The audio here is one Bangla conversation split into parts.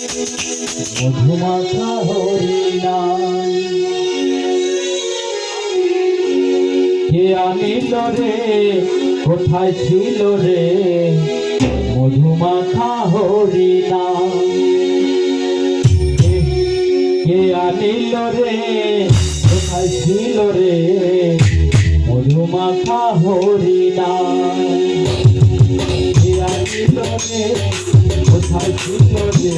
মধুমাখা হরিনাম কে আনিল রে, কোথায় ছিল রে মধুমাখা হরিনাম? কে আনিল রে, কোথায় ছিল রে মধুমাখা হরিনাম? কে আনিল রে, কোথায় ছিল রে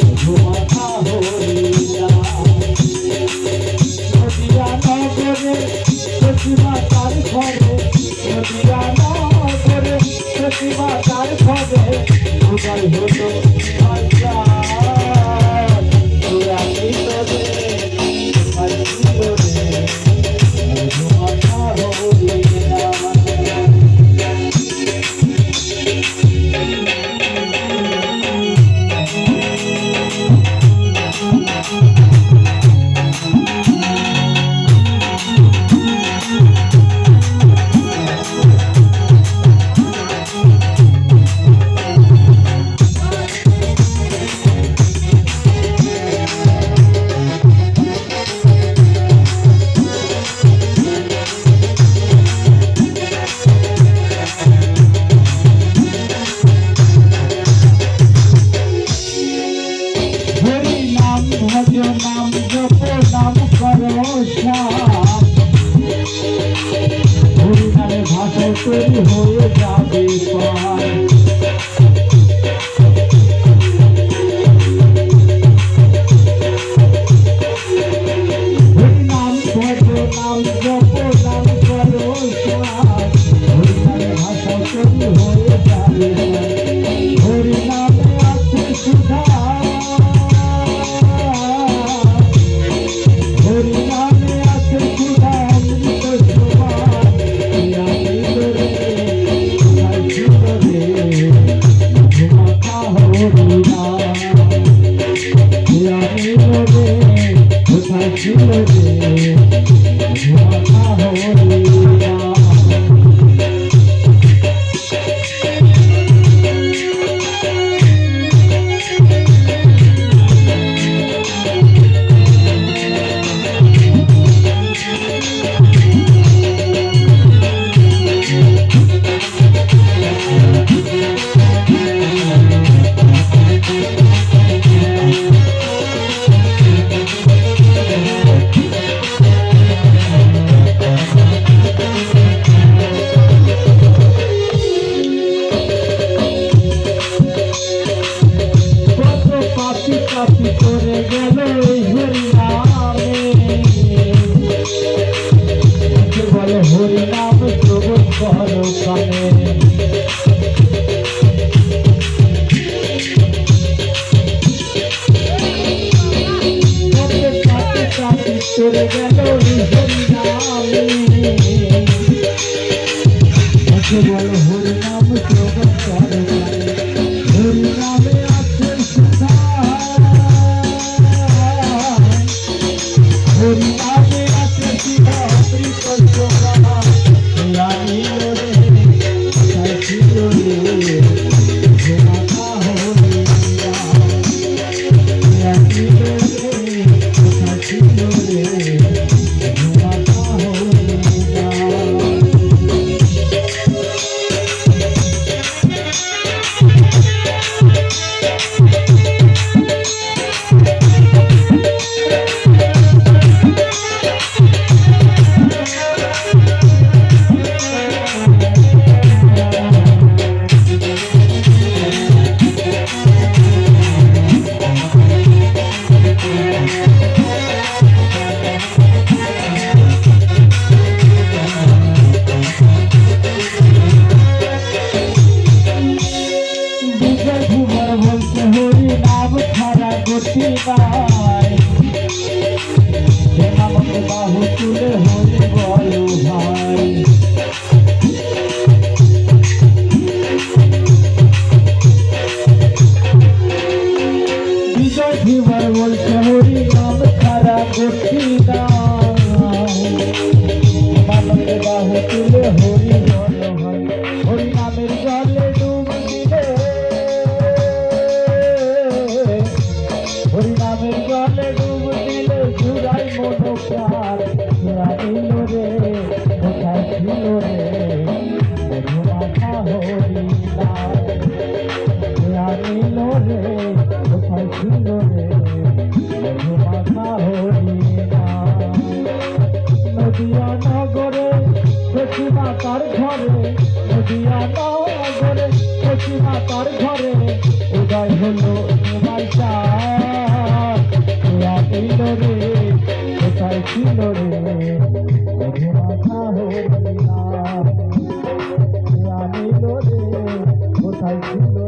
মধুমাখা হরিনাম? নদিয়া নগরে প্রতিমা তার ঘরে, নদিয়া নগরে প্রতিমা তার ঘরে উদয় হলো নাম জপ নাম করো শ্যাম, হরিনামে ভাষা তৈরি হয়ে যাবে পার। হরিনাম ভজ নাম জপ নাম করো শ্যাম, হরিনামে ভাষা তৈরি হয়ে যাবে পার। হরিনামে আছে সুধা, হরিনামে আছে সুধা অমৃত সমান। কে আনিল রে, কোথায় ছিল রে মধুমাখা হরিনাম? কে আনিল রে, কোথায় ছিল রে মধুমাখা হরিনাম? কাপি করে গেল এই হরিনামে, বলে হরিনাম জগৎ বড় কামে। কাপি কাপি করে গেল এই হরিনামে, বলে হরিনাম জগৎ বড় কামে। হরিনামে আছে সুধা, হরিনামে আছে সুধা অমৃত সমান। কে আনিল রে, কোথায় ছিল রে মধুমাখা হরিনাম? কে আনিল রে, কোথায় ছিল রে মধুমাখা হরিনাম? হরিনাম ছাড়া গতি নাই, সে নামকে বাহু তুলে হরি বলো ভাই। বিজয় ধীবর বলছে হরিনাম ছাড়া গতি নাই, নামকে বাহু তুলে হরি বলো ভাই। হরিনামের জলে ডুব দিলে রে মধুমাখা হরিণা আনিল রে কোথায় ছিল রে মধুমাখা হরিণা নদিয়া নগরে সখী মাতার ঘরে নদিয়া নগরে সখী মাতার ঘরে উদয় হলো নিমাইটা আনিল রে কোথায় ছিল রে মধুমাখা হরিণা আনিল রে কোথায় ছিল